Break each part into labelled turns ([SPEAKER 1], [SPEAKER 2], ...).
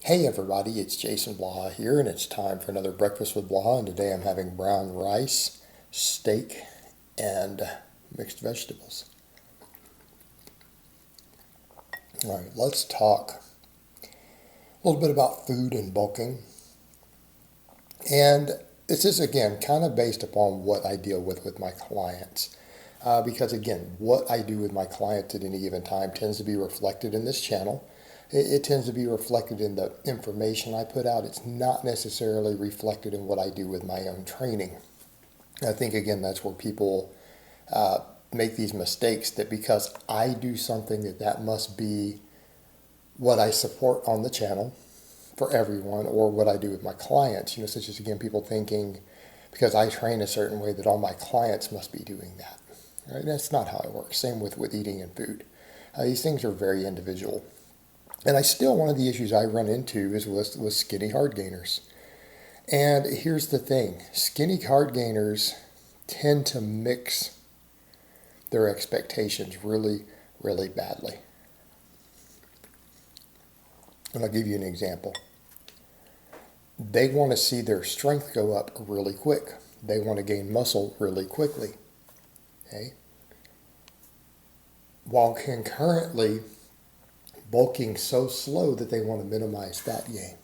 [SPEAKER 1] Hey everybody, it's Jason Blaha here, and it's time for another Breakfast with Blaha, and today I'm having brown rice, steak, and mixed vegetables. All right, let's talk a little bit about food and bulking. And this is, again, kind of based upon what I deal with my clients. Because, again, what I do with my clients at any given time tends to be reflected in this channel. It tends to be reflected in the information I put out. It's not necessarily reflected in what I do with my own training. I think, again, that's where people make these mistakes, that because I do something that must be what I support on the channel for everyone, or what I do with my clients. Such as, again, people thinking because I train a certain way that all my clients must be doing that. Right? That's not how it works. Same with eating and food. These things are very individual. And one of the issues I run into is with skinny hard gainers. And here's the thing. Skinny hard gainers tend to mix their expectations really, really badly. And I'll give you an example. They want to see their strength go up really quick. They want to gain muscle really quickly. Okay? While concurrently bulking so slow that they want to minimize fat gain.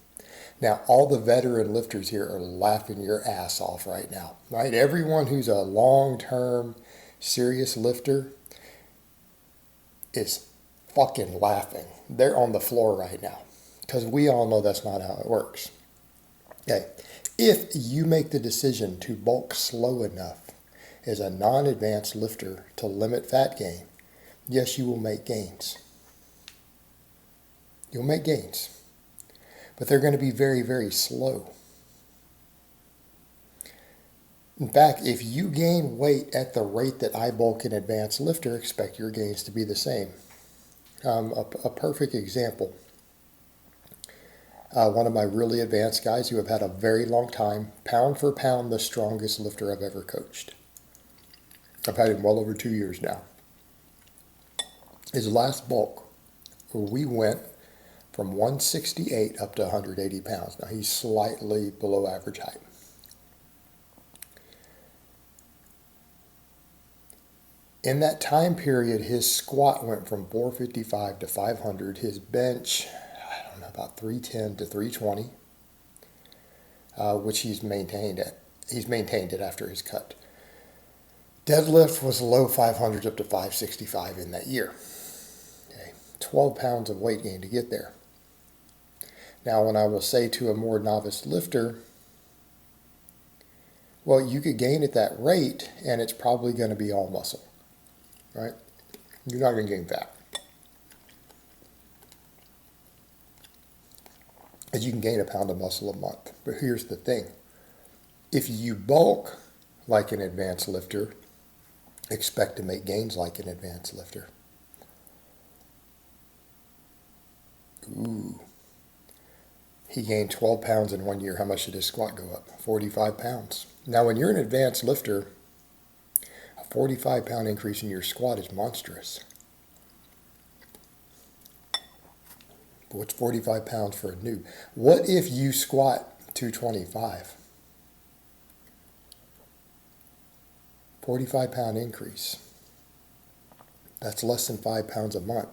[SPEAKER 1] Now, all the veteran lifters here are laughing your ass off right now, right? Everyone who's a long-term serious lifter is fucking laughing. They're on the floor right now because we all know that's not how it works. Okay, if you make the decision to bulk slow enough as a non-advanced lifter to limit fat gain, yes, you will make gains. You'll make gains, but they're going to be very, very slow. In fact, if you gain weight at the rate that I bulk an advanced lifter, expect your gains to be the same. A perfect example. One of my really advanced guys who have had a very long time, pound for pound, the strongest lifter I've ever coached. I've had him well over 2 years now. His last bulk, we went from 168 up to 180 pounds. Now, he's slightly below average height. In that time period, his squat went from 455 to 500. His bench, I don't know, about 310 to 320, which he's maintained it. He's maintained it after his cut. Deadlift was low 500s up to 565 in that year. 12 pounds of weight gain to get there. Now, when I will say to a more novice lifter, well, you could gain at that rate, and it's probably going to be all muscle, right? You're not going to gain fat. As you can gain a pound of muscle a month. But here's the thing. If you bulk like an advanced lifter, expect to make gains like an advanced lifter. Ooh. He gained 12 pounds in 1 year. How much did his squat go up? 45 pounds. Now, when you're an advanced lifter, a 45-pound increase in your squat is monstrous. But what's 45 pounds for a noob? What if you squat 225? 45-pound increase. That's less than 5 pounds a month.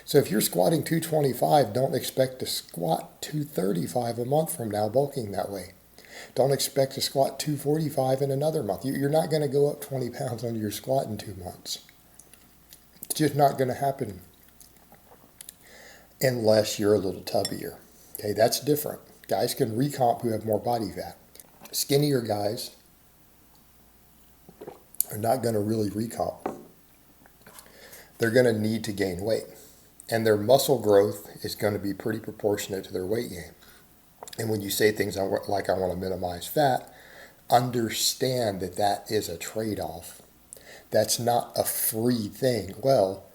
[SPEAKER 1] So if you're squatting 225, don't expect to squat 235 a month from now, bulking that way. Don't expect to squat 245 in another month. You're not going to go up 20 pounds on your squat in 2 months. It's just not going to happen unless you're a little tubbier. Okay, that's different. Guys can recomp who have more body fat. Skinnier guys are not going to really recomp. They're going to need to gain weight. And their muscle growth is going to be pretty proportionate to their weight gain. And when you say things like, I want to minimize fat, understand that that is a trade-off. That's not a free thing. Well,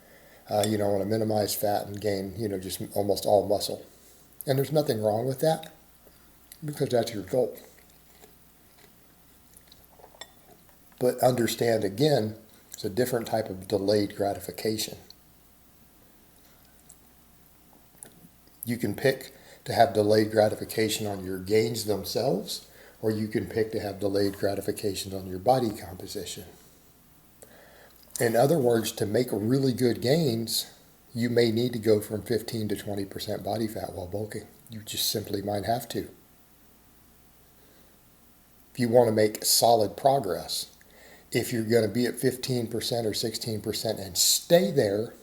[SPEAKER 1] I want to minimize fat and gain, just almost all muscle. And there's nothing wrong with that because that's your goal. But understand, again, it's a different type of delayed gratification. You can pick to have delayed gratification on your gains themselves, or you can pick to have delayed gratification on your body composition. In other words, to make really good gains, you may need to go from 15 to 20% body fat while bulking. You just simply might have to. If you want to make solid progress, if you're going to be at 15% or 16% and stay there,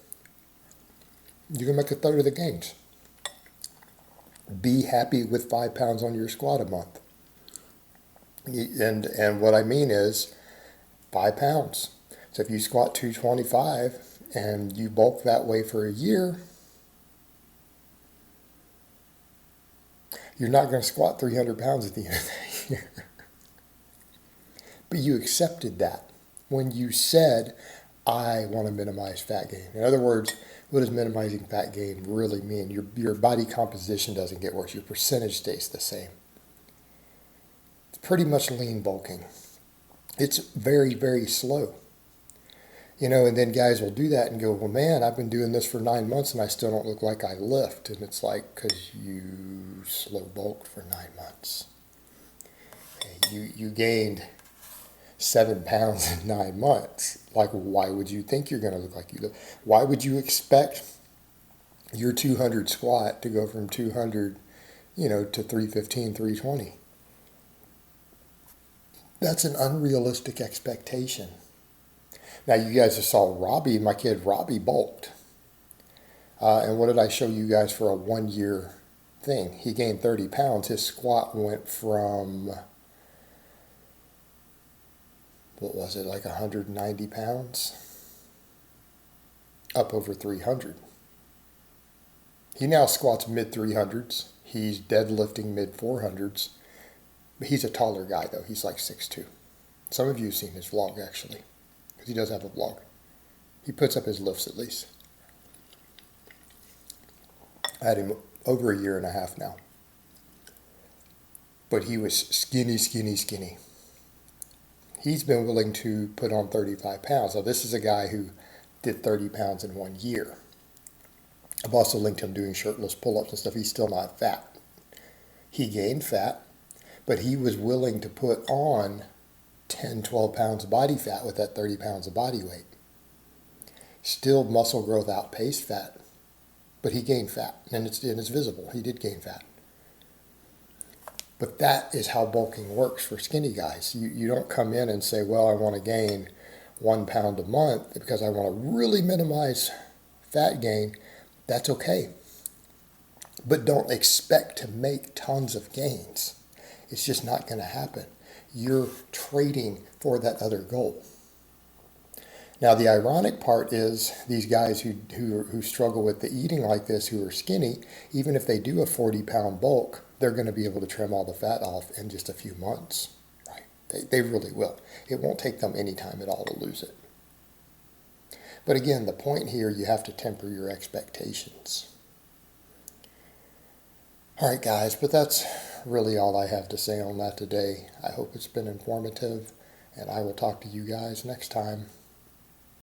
[SPEAKER 1] you're going to make a third of the gains. Be happy with 5 pounds on your squat a month. And what I mean is 5 pounds. So if you squat 225 and you bulk that way for a year, you're not going to squat 300 pounds at the end of that year. But you accepted that when you said, I want to minimize fat gain. In other words, what does minimizing fat gain really mean? Your body composition doesn't get worse. Your percentage stays the same. It's pretty much lean bulking. It's very, very slow. And then guys will do that and go, well, man, I've been doing this for 9 months and I still don't look like I lift. And it's like, because you slow bulked for 9 months. Okay, you gained 7 pounds in 9 months. Like, why would you think you're going to look like you lift? Why would you expect your 200 squat to go from 200, to 315, 320? That's an unrealistic expectation. Now, you guys just saw Robbie, my kid Robbie, bulked. And what did I show you guys for a 1 year thing? He gained 30 pounds. His squat went from, what was it, like 190 pounds? Up over 300. He now squats mid 300s. He's deadlifting mid 400s. But he's a taller guy, though. He's like 6'2". Some of you have seen his vlog, actually. Because he does have a vlog. He puts up his lifts at least. I had him over a year and a half now. But he was skinny, skinny, skinny. He's been willing to put on 35 pounds. Now, this is a guy who did 30 pounds in 1 year. I've also linked him doing shirtless pull-ups and stuff. He's still not fat. He gained fat, but he was willing to put on 10, 12 pounds of body fat with that 30 pounds of body weight. Still, muscle growth outpaced fat, but he gained fat, and it's visible. He did gain fat. But that is how bulking works for skinny guys. You don't come in and say, well, I want to gain 1 pound a month because I want to really minimize fat gain. That's okay. But don't expect to make tons of gains. It's just not going to happen. You're trading for that other goal. Now, the ironic part is these guys who struggle with the eating like this, who are skinny, even if they do a 40-pound bulk, they're going to be able to trim all the fat off in just a few months. Right? They really will. It won't take them any time at all to lose it. But again, the point here, you have to temper your expectations. All right, guys, but that's really all I have to say on that today. I hope it's been informative, and I will talk to you guys next time.